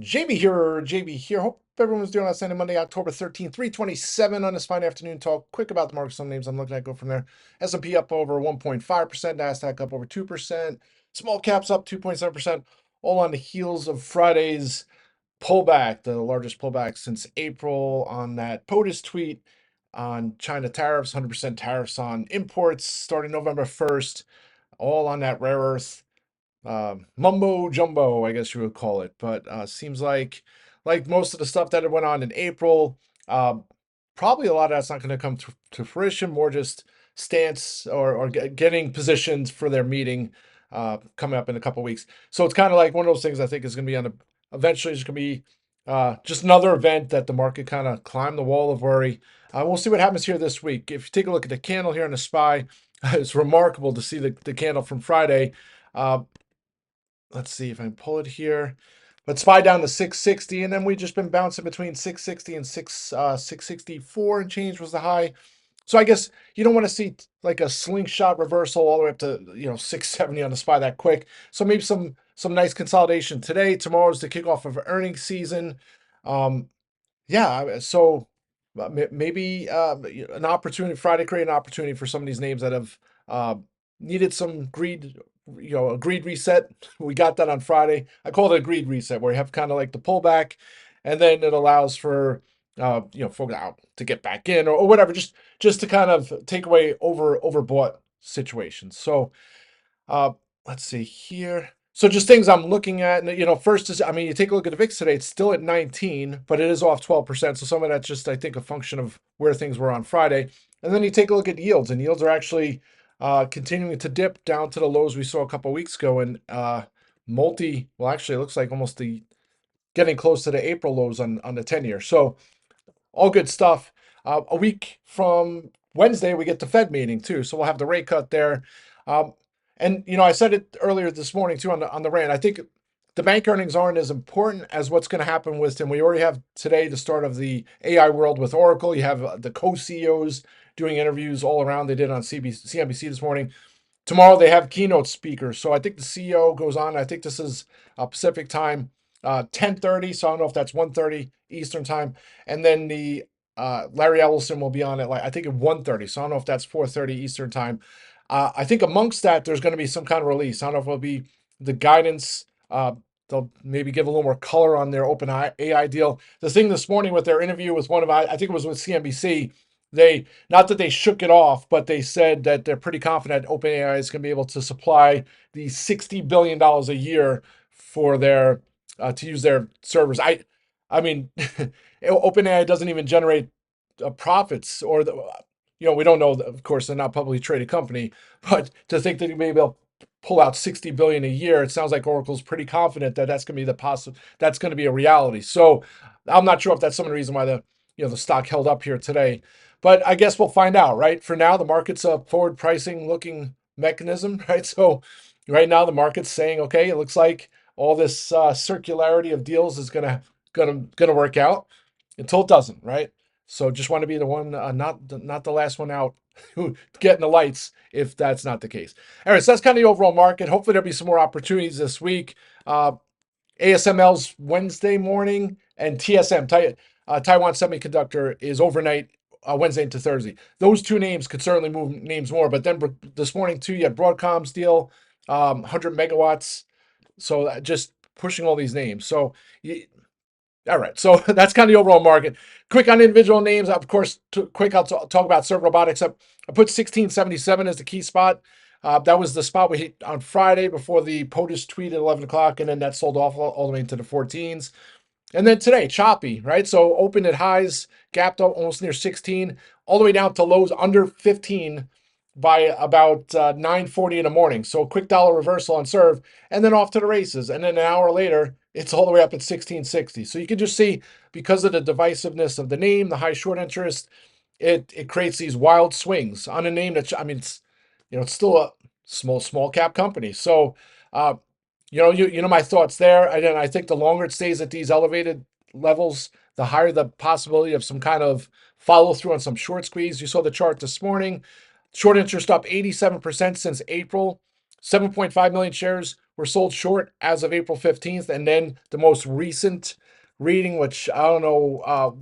JB here. Hope everyone's doing on Sunday, Monday, October 13th, 327 on this fine afternoon talk. Quick about the market, some names I'm looking at go from there. S&P up over 1.5%, NASDAQ up over 2%, small caps up 2.7%, all on the heels of Friday's pullback, the largest pullback since April on that POTUS tweet on China tariffs, 100% tariffs on imports starting November 1st, all on that rare earth mumbo jumbo, I guess you would call it. But seems like most of the stuff that went on in April, uh, probably a lot of that's not going to come to fruition. More just stance or getting positions for their meeting coming up in a couple weeks. So it's kind of like one of those things I think is going to be on a eventually it's going to be just another event that the market kind of climbed the wall of worry. We'll see what happens here this week. If you take a look at the candle here on the SPY, it's remarkable to see the candle from Friday. Uh, let's see if I can pull it here. But SPY down to 660, and then we just been bouncing between 660 and 664 and change was the high. So I guess you don't want to see like a slingshot reversal all the way up to 670 on the SPY that quick. So maybe some nice consolidation today. Tomorrow's the kickoff of earnings season. Um, yeah, so maybe an opportunity Friday create an opportunity for some of these names that have uh, needed some greed, a greed reset. We got that on Friday. I call it a greed reset, where you have kind of like the pullback, and then it allows for folks out to get back in or whatever, just to kind of take away overbought situations. So uh, let's see here. So just things I'm looking at, and first is, I mean, you take a look at the VIX today; it's still at 19, but it is off 12%. So some of that's just, I think, a function of where things were on Friday. And then you take a look at yields, and yields are actually continuing to dip down to the lows we saw a couple weeks ago, and well, actually, it looks like almost the getting close to the April lows on the 10-year. So all good stuff. A week from Wednesday, we get the Fed meeting too, so we'll have the rate cut there. Um, and I said it earlier this morning too on the rant. I think the bank earnings aren't as important as what's going to happen with them. We already have today the start of the AI world with Oracle. You have the co-CEOs doing interviews all around. They did on CNBC this morning. Tomorrow they have keynote speakers. So I think the CEO goes on. I think this is Pacific time, 10:30. So I don't know if that's 1:30 Eastern time. And then the Larry Ellison will be on at I think at 1:30. So I don't know if that's 4:30 Eastern time. I think amongst that there's going to be some kind of release. I don't know if it'll be the guidance. They'll maybe give a little more color on their open AI deal. The thing this morning with their interview with one of I think it was with CNBC. They not that they shook it off, but they said that they're pretty confident OpenAI is going to be able to supply the $60 billion a year for their to use their servers. I mean, OpenAI doesn't even generate profits, or we don't know. Of course, they're not a publicly traded company, but to think that you may be able to pull out 60 billion a year, it sounds like Oracle's pretty confident that that's going to be that's going to be a reality. So I'm not sure if that's some of the reason why the stock held up here today. But I guess we'll find out, right? For now, the market's a forward pricing looking mechanism, right? So right now the market's saying, okay, it looks like all this circularity of deals is gonna work out until it doesn't, right? So just want to be the one, not the last one out, who getting the lights if that's not the case. All right, so that's kind of the overall market. Hopefully there'll be some more opportunities this week. ASML's Wednesday morning, and Taiwan Semiconductor is overnight, Wednesday into Thursday. Those two names could certainly move names more. But then this morning too, you had Broadcom's deal, 100 megawatts. So just pushing all these names. So all right, so that's kind of the overall market. Quick on individual names, of course. I'll talk about SERV Robotics. I put 1677 as the key spot. That was the spot we hit on Friday before the POTUS tweet at 11 o'clock, and then that sold off all the way into the 14s. And then today, choppy, right? So opened at highs, gapped up almost near 16, all the way down to lows under 15 by about 9:40 in the morning. So quick dollar reversal on SERV, and then off to the races. And then an hour later, it's all the way up at 1660. So you can just see, because of the divisiveness of the name, the high short interest, it creates these wild swings on a name that, I mean, it's still a small cap company. So my thoughts there. And I think the longer it stays at these elevated levels, the higher the possibility of some kind of follow through on some short squeeze. You saw the chart this morning. Short interest up 87% since April. 7.5 million shares were sold short as of April 15th. And then the most recent reading, which I don't know,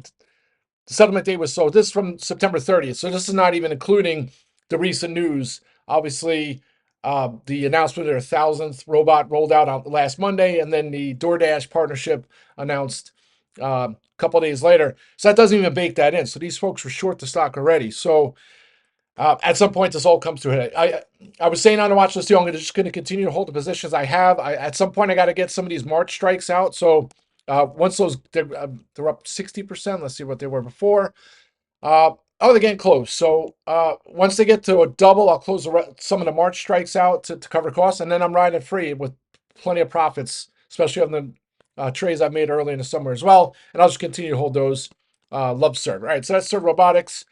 the settlement date was this is from September 30th. So this is not even including the recent news. Obviously, the announcement of their 1,000th robot rolled out on last Monday, and then the DoorDash partnership announced a couple of days later. So that doesn't even bake that in. So these folks were short the stock already. So at some point, this all comes to it. I was saying on the watch list too, I'm just going to continue to hold the positions I have. At some point, I got to get some of these March strikes out. So once they're up 60%. Let's see what they were before. They're getting close. So once they get to a double, I'll close some of the March strikes out to cover costs, and then I'm riding free with plenty of profits, especially on the trades I've made early in the summer as well. And I'll just continue to hold those. Love SERV. All right, so that's SERV Robotics.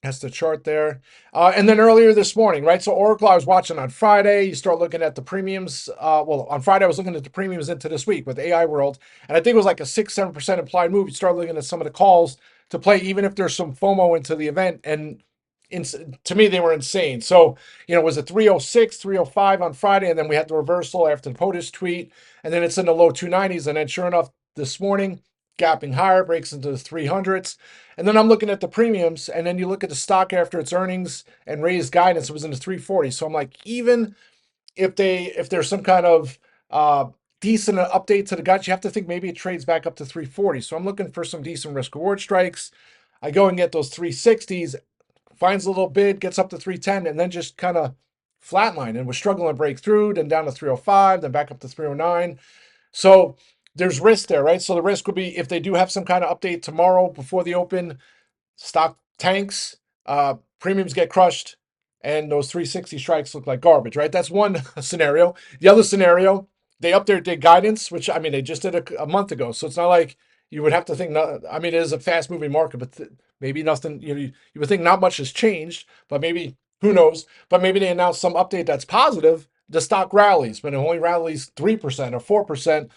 That's the chart there. And then earlier this morning, right? So Oracle, I was watching on Friday. You start looking at the premiums. On Friday, I was looking at the premiums into this week with AI World. And I think it was like a 6-7% implied move. You start looking at some of the calls to play, even if there's some FOMO into the event. And to me, they were insane. So, it was a 306, 305 on Friday. And then we had the reversal after the POTUS tweet. And then it's in the low 290s. And then sure enough, this morning, gapping higher, breaks into the 300s. And then I'm looking at the premiums, and then you look at the stock after its earnings and raised guidance, it was in the 340. So I'm like, even if there's some kind of decent update to the guts, you have to think maybe it trades back up to 340. So I'm looking for some decent risk reward strikes. I go and get those 360s, finds a little bid, gets up to 310, and then just kind of flatline and was struggling to break through, then down to 305, then back up to 309. So there's risk there, right? So the risk would be if they do have some kind of update tomorrow before the open, stock tanks, premiums get crushed, and those 360 strikes look like garbage, right? That's one scenario. The other scenario, they up their guidance, which I mean they just did a month ago, so it's not like you would have to think. I mean, it is a fast-moving market, but maybe nothing. You would think not much has changed, but maybe who knows? But maybe they announce some update that's positive. The stock rallies, but it only rallies 3% or 4%,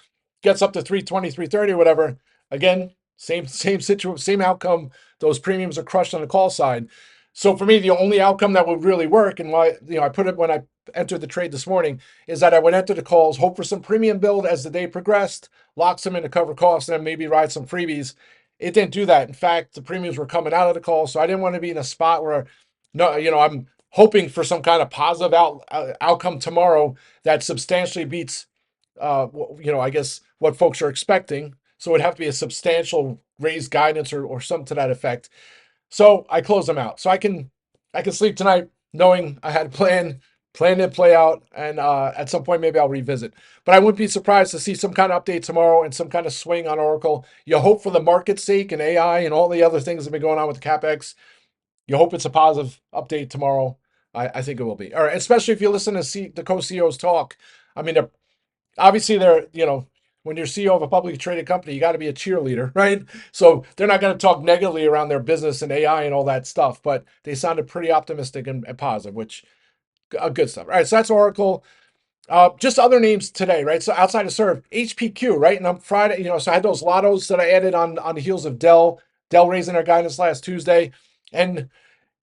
gets up to 320, 330, or whatever. Again, same situation, same outcome. Those premiums are crushed on the call side. So for me, the only outcome that would really work, and why I put it when I entered the trade this morning, is that I would enter the calls, hope for some premium build as the day progressed, lock some in to cover costs, and then maybe ride some freebies. It didn't do that. In fact, the premiums were coming out of the call, so I didn't want to be in a spot where, no, I'm hoping for some kind of positive outcome tomorrow that substantially beats, I guess what folks are expecting. So it'd have to be a substantial raised guidance or something to that effect. So I close them out. So I can sleep tonight knowing I had a plan to play out, and at some point maybe I'll revisit. But I wouldn't be surprised to see some kind of update tomorrow and some kind of swing on Oracle. You hope for the market's sake and AI and all the other things that have been going on with the CapEx. You hope it's a positive update tomorrow. I think it will be. All right, especially if you listen to the co-CEOs talk. I mean, they're when you're CEO of a publicly traded company, you got to be a cheerleader, right? So they're not going to talk negatively around their business and AI and all that stuff, but they sounded pretty optimistic and positive, which good stuff. All right, so that's Oracle. Just other names today, right? So outside of SERV, HPQ, right? And on Friday, so I had those lottos that I added on the heels of Dell raising their guidance last Tuesday. And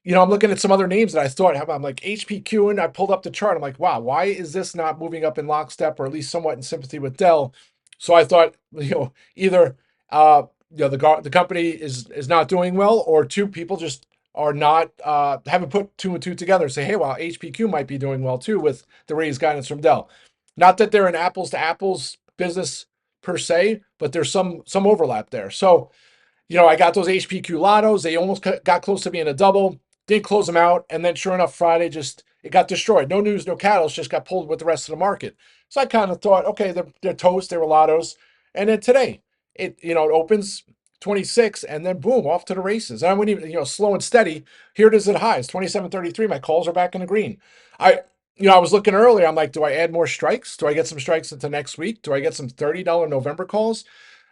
I'm looking at some other names that I thought, I'm like HPQ, and I pulled up the chart. I'm like, wow, why is this not moving up in lockstep or at least somewhat in sympathy with Dell? So I thought, either the company is not doing well, or two, people just are not haven't put two and two together. Say, hey, well, HPQ might be doing well too with the raised guidance from Dell. Not that they're an apples to apples business per se, but there's some overlap there. So I got those HPQ lottos. They almost got close to being a double. Didn't close them out. And then sure enough, Friday it got destroyed. No news, no catalyst, just got pulled with the rest of the market. So I kind of thought, okay, they're toast. They were lottos. And then today, it opens 26 and then boom, off to the races. And I went even, slow and steady. Here it is at highs, 27.33. My calls are back in the green. I was looking earlier. I'm like, do I add more strikes? Do I get some strikes into next week? Do I get some $30 November calls?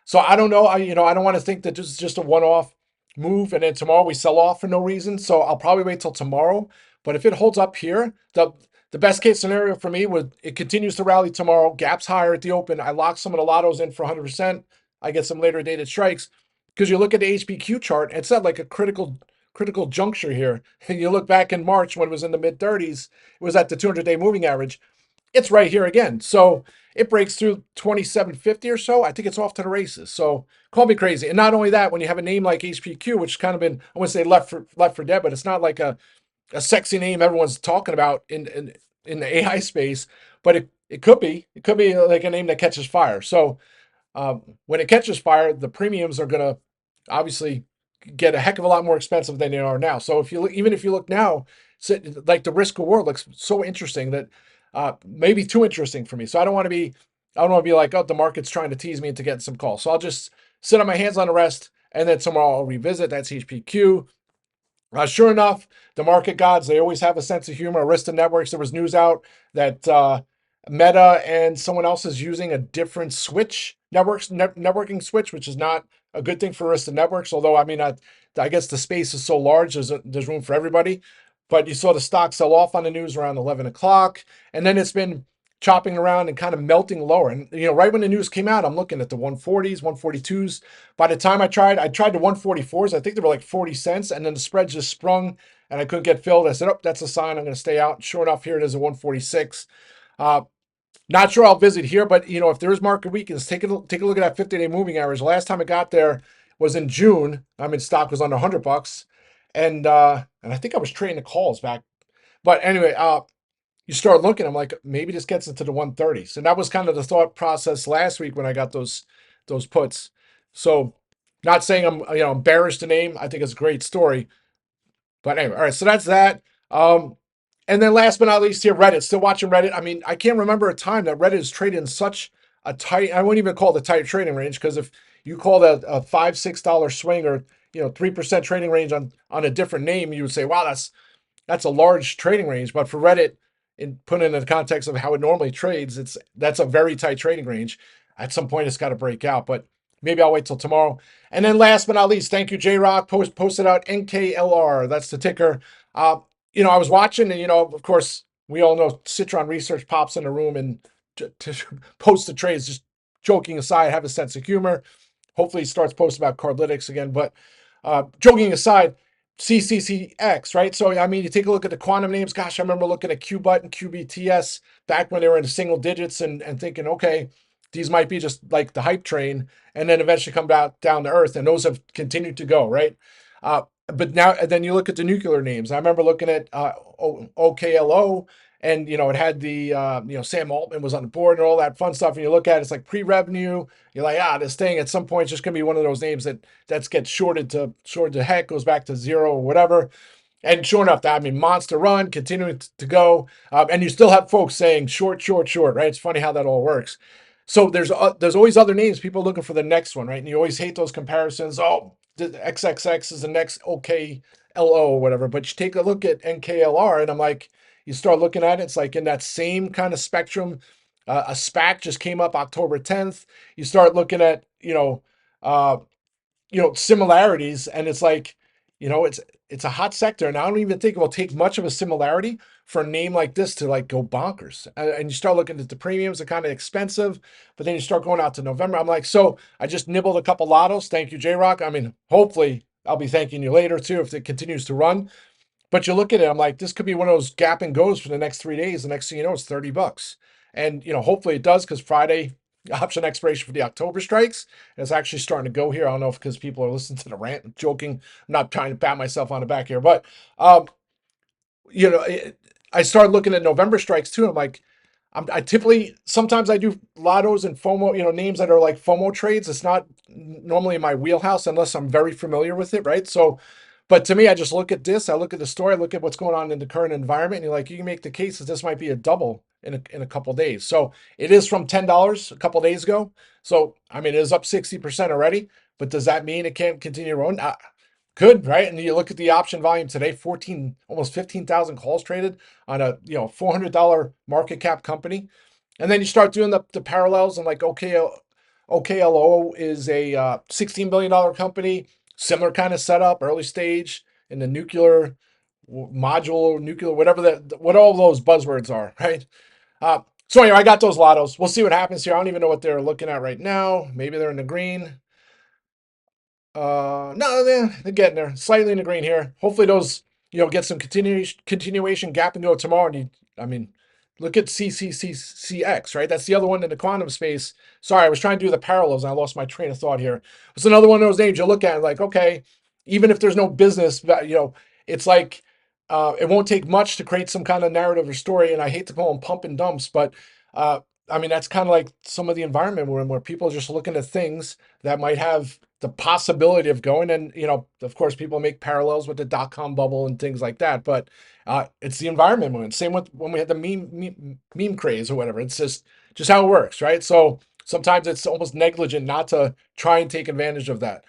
So I don't know. I don't want to think that this is just a one-off move and then tomorrow we sell off for no reason. So I'll probably wait till tomorrow. But if it holds up here, the best case scenario for me would it continues to rally tomorrow, gaps higher at the open. I lock some of the lottos in for 100%. I get some later dated strikes because you look at the HPQ chart. It's at like a critical juncture here. And you look back in March when it was in the mid 30s, it was at the 200-day moving average. it's right here again. So it breaks through 2750 or so. I think it's off to the races. So call me crazy. And not only that, when you have a name like HPQ, which kind of been, I wouldn't say left for dead, but it's not like a sexy name everyone's talking about in the AI space, but it could be. It could be like a name that catches fire. So when it catches fire, the premiums are going to obviously get a heck of a lot more expensive than they are now. So if you look, even if you look now, like the risk reward looks so interesting that maybe too interesting for me. So I don't want to be like, oh, the market's trying to tease me into getting some calls. So I'll just sit on my hands on the rest, and then tomorrow I'll revisit. That's HPQ. Sure enough, the market gods, they always have a sense of humor. Arista Networks, there was news out that Meta and someone else is using a different switch, networking switch, which is not a good thing for Arista Networks. Although, I mean, I guess the space is so large, there's room for everybody. But you saw the stock sell off on the news around 11 o'clock. And then it's been chopping around and kind of melting lower. And, right when the news came out, I'm looking at the 140s, 142s. By the time I tried the 144s. I think they were like 40 cents. And then the spread just sprung and I couldn't get filled. I said, oh, that's a sign I'm going to stay out. And sure enough, here it is at 146. Not sure I'll visit here, but if there is market weakness, take a look at that 50-day moving average. The last time it got there was in June. I mean, stock was under $100, and I think I was trading the calls back. But anyway, you start looking. I'm like, maybe this gets into the 130s, and that was kind of the thought process last week when I got those puts. So, not saying I'm embarrassed to name. I think it's a great story. But anyway, all right. So that's that. And then last but not least here, Reddit. Still watching Reddit. I mean, I can't remember a time that Reddit is traded in such a tight, I wouldn't even call it a tight trading range, because if you call that a $5-6 swing or 3% trading range on a different name, you would say, wow, that's a large trading range. But for Reddit, put in the context of how it normally trades, that's a very tight trading range. At some point, it's got to break out, but maybe I'll wait till tomorrow. And then last but not least, thank you, J Rock. Posted out NKLR. That's the ticker. I was watching, and of course, we all know Citron Research pops in the room and to post the trades. Just joking aside, have a sense of humor. Hopefully, he starts posting about Cardlytics again. But joking aside, CCCX, right? So, I mean, you take a look at the quantum names. Gosh, I remember looking at QBUT and QBTS back when they were in the single digits and thinking, okay, these might be just like the hype train, and then eventually come down to earth. And those have continued to go, right? But now, and then you look at the nuclear names. I remember looking at OKLO, and it had the Sam Altman was on the board and all that fun stuff. And you look at it, it's like pre-revenue. You're like, this thing at some point is just gonna be one of those names that gets shorted to heck, goes back to zero or whatever. And sure enough, monster run, continuing to go. And you still have folks saying short, short, short, right? It's funny how that all works. So there's always other names, people looking for the next one, right? And you always hate those comparisons. Oh, the XXX is the next OKLO or whatever. But you take a look at NKLR, and I'm like, you start looking at it, it's like in that same kind of spectrum. A SPAC just came up October 10th. You start looking at, similarities, and it's like, it's a hot sector, and I don't even think it will take much of a similarity for a name like this to like go bonkers. And you start looking at the premiums are kind of expensive, but then you start going out to November. I'm like, so I just nibbled a couple lottos. Thank you, J Rock. I mean, hopefully I'll be thanking you later too if it continues to run. But you look at it, I'm like, this could be one of those gap and goes for the next 3 days. The next thing you know, it's $30. And hopefully it does, because Friday option expiration for the October strikes. And it's actually starting to go here. I don't know if because people are listening to the rant. I'm joking. I'm not trying to pat myself on the back here, but I started looking at November strikes too. I'm like, I typically, sometimes I do lottos and FOMO, names that are like FOMO trades. It's not normally in my wheelhouse unless I'm very familiar with it, right? So, but to me, I just look at this, I look at the story, I look at what's going on in the current environment, and you're like, you can make the case that this might be a double in a couple days. So it is from $10 a couple days ago. So, I mean, it is up 60% already, but does that mean it can't continue to run? Could, right? And you look at the option volume today, almost 15,000 calls traded on a $400 market cap company. And then you start doing the parallels, and like OKLO is a $16 billion company, similar kind of setup, early stage in the nuclear module, nuclear, what all those buzzwords are, right? So anyway, I got those lottos. We'll see what happens here. I don't even know what they're looking at right now. Maybe they're in the green. No, they're getting there, slightly in the green here. Hopefully those, get some continuation gap and go tomorrow. And Look at CCCX, right? That's the other one in the quantum space. Sorry, I was trying to do the parallels and I lost my train of thought here. It's another one of those names you look at and like, okay, even if there's no business, it's like it won't take much to create some kind of narrative or story. And I hate to call them pump and dumps, but I mean, that's kind of like some of the environment we're in where people are just looking at things that might have the possibility of going. And, of course, people make parallels with the dot-com bubble and things like that. But it's the environment we're in. Same with when we had the meme craze or whatever. It's just how it works, right? So sometimes it's almost negligent not to try and take advantage of that.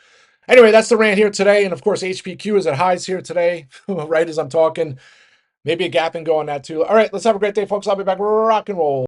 Anyway, that's the rant here today. And of course, HPQ is at highs here today, right as I'm talking. Maybe a gap and go on that too. All right, let's have a great day, folks. I'll be back. Rock and roll.